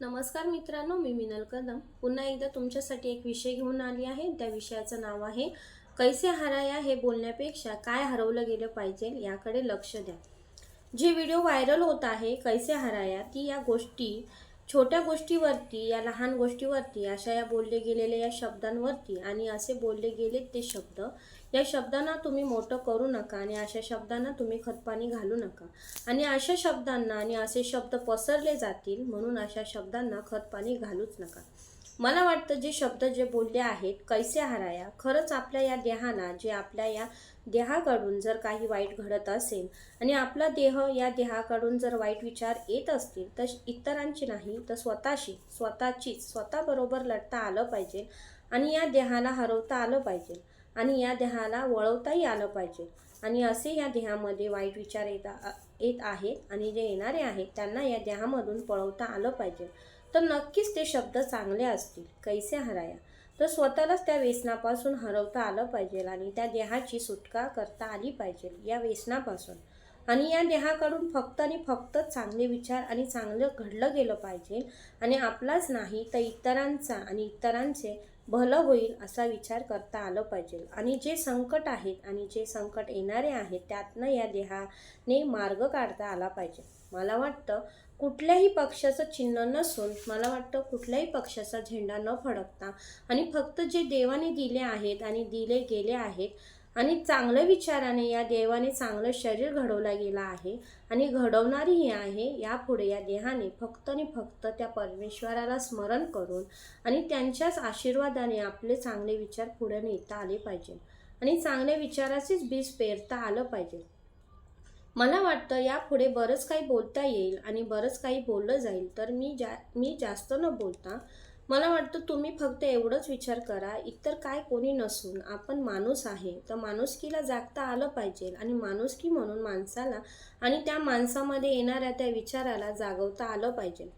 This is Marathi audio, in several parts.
नमस्कार मित्रांनो, मी मिनल कदम पुन्हा एकदा तुमच्यासाठी एक विषय घेऊन आली आहे। त्या विषयाचं नाव आहे कैसे हराया। हे बोलण्यापेक्षा काय हरवलं गेलं पाहिजे याकडे लक्ष द्या। जे व्हिडिओ व्हायरल होत आहे कैसे हराया, ती या गोष्टी छोट्या गोष्टीवरती, या लहान गोष्टीवरती, अशा या बोलले गेलेल्या या शब्दांवरती आणि असे बोलले गेले ते शब्द, या शब्दांना तुम्ही मोठं करू नका आणि अशा शब्दांना तुम्ही खतपाणी घालू नका आणि अशा शब्दांना आणि असे शब्द पसरले जातील म्हणून अशा शब्दांना खतपाणी घालूच नका। मला वाटतं जे शब्द जे बोलले आहेत कैसे हराया, खरंच आपल्या या देहाला, जे आपल्या या देहाकडून जर काही वाईट घडत असेल आणि आपला देह, या देहाकडून जर वाईट विचार येत असतील तर इतरांची नाही तर स्वतःबरोबर लढता आलं पाहिजे आणि या देहाला हरवता आलं पाहिजे आणि या देहाला वळवताही आलं पाहिजे। आणि असे या देहामध्ये वाईट विचार येत आहेत आणि जे येणारे आहेत त्यांना या देहामधून पळवता आलं पाहिजे। तर नक्कीच ते शब्द चांगले असतील। कैसे हराया, तर स्वतःलाच त्या व्यसनापासून हरवता आलं पाहिजे आणि त्या देहाची सुटका करता आली पाहिजे या व्यसनापासून। आणि या देहाकडून फक्त आणि फक्त चांगले विचार आणि चांगलं घडलं गेलं पाहिजे आणि आपलाच नाही तर इतरांचा आणि इतरांचे भलं होईल असा विचार करता आलं पाहिजे। आणि जे संकट आहेत आणि जे संकट येणारे आहेत त्यातनं या देहाने मार्ग काढता आला पाहिजे। मला वाटतं कुठल्याही पक्षाचं चिन्ह नसून, मला वाटतं कुठल्याही पक्षाचा झेंडा न फडकता आणि फक्त जे देवाने दिले आहेत आणि दिले गेले आहेत आणि चांगल्या विचाराने या देवाने चांगलं शरीर घडवला गेला आहे आणि घडवणारीही आहे, यापुढे या देहाने फक्त आणि फक्त त्या परमेश्वराला स्मरण करून आणि त्यांच्याच आशीर्वादाने आपले चांगले विचार पुढे नेता आले पाहिजे आणि चांगल्या विचाराचेच बीज पेरता आलं पाहिजे। मला वाटतं यापुढे बरंच काही बोलता येईल आणि बरंच काही बोललं जाईल, तर मी जास्त न बोलता मला वाटतं तुम्ही फक्त एवढंच विचार करा, इतर काय कोणी नसून आपण माणूस आहे तर माणुसकीला जागता आलं पाहिजे आणि माणुसकी म्हणून माणसाला आणि त्या माणसामध्ये येणाऱ्या त्या विचाराला जागवता आलं पाहिजे।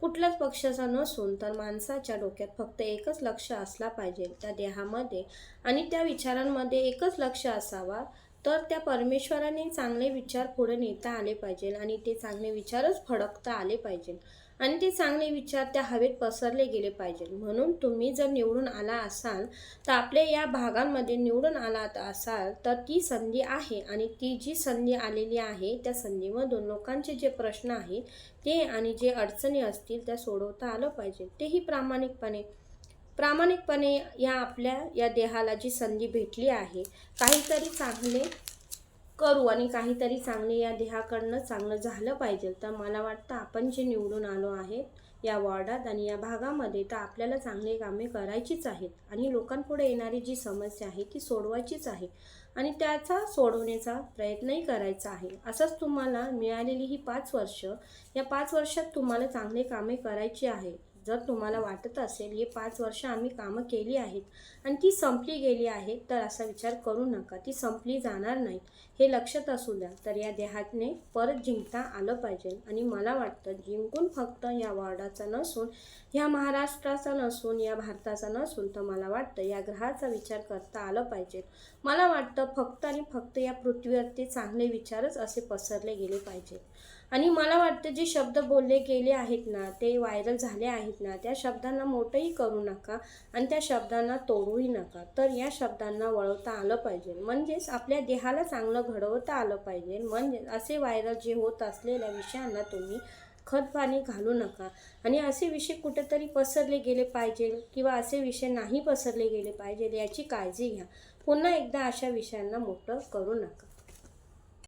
कुठल्याच पक्षाचा नसून तर माणसाच्या डोक्यात फक्त एकच लक्ष असला पाहिजे, त्या देहामध्ये आणि त्या विचारांमध्ये एकच लक्ष असावा, तर त्या परमेश्वराने चांगले विचार पुढे नेता आले पाहिजे आणि ते चांगले विचारच फडकता आले पाहिजे आणि ते चांगले विचार त्या हवेत पसरले गेले पाहिजे। म्हणून तुम्ही जर निवडून आला असाल तर आपल्या या भागांमध्ये निवडून आलात असाल तर ती संधी आहे आणि ती जी संधी आलेली आहे त्या संधीमधून लोकांचे जे प्रश्न आहेत ते आणि जे अडचणी असतील त्या सोडवता आलं पाहिजे, तेही प्रामाणिकपणे या आपल्या या देहाला जी संधी भेटली आहे, काहीतरी चांगले करू आणि काहीतरी चांगले या देहाकडनं चांगलं झालं पाहिजे। तर मला वाटतं आपण जे निवडून आलो आहे या वॉर्डात आणि या भागामध्ये, तर आपल्याला चांगले कामे करायचीच आहेत आणि लोकांपुढे येणारी जी समस्या आहे ती सोडवायचीच आहे आणि त्याचा सोडवण्याचा प्रयत्नही करायचा आहे। असंच तुम्हाला मिळालेली ही 5 वर्ष, या 5 वर्षात तुम्हाला चांगले कामे करायची आहे। जर तुम्हाला वाटत असेल हे 5 वर्ष आम्ही कामं केली आहेत आणि ती संपली गेली आहेत, तर असा विचार करू नका, ती संपली जाणार नाहीत हे लक्षात असू द्या। तर या देहाने परत जिंकता आलं पाहिजे आणि मला वाटतं जिंकून फक्त या वॉर्डाचा नसून, ह्या महाराष्ट्राचा नसून, या भारताचा नसून, तर मला वाटतं या ग्रहाचा विचार करता आलं पाहिजे। मला वाटतं फक्त आणि फक्त या पृथ्वीवरती चांगले विचारच असे पसरले गेले पाहिजेत आणि मला वाटतं जे शब्द बोलले गेले आहेत ना, ते व्हायरल झाले आहेत ना, त्या शब्दांना मोठंही करू नका आणि त्या शब्दांना तोडूही नका, तर या शब्दांना वळवता आलं पाहिजे। म्हणजेच आपल्या देहाला चांगलं घडवता आलं पाहिजे। म्हणजे असे व्हायरल जे होत असलेल्या विषयांना तुम्ही खतपाणी घालू नका आणि असे विषय कुठेतरी पसरले गेले पाहिजे किंवा असे विषय नाही पसरले गेले पाहिजे याची काळजी घ्या। पुन्हा एकदा अशा विषयांना मोठं करू नका।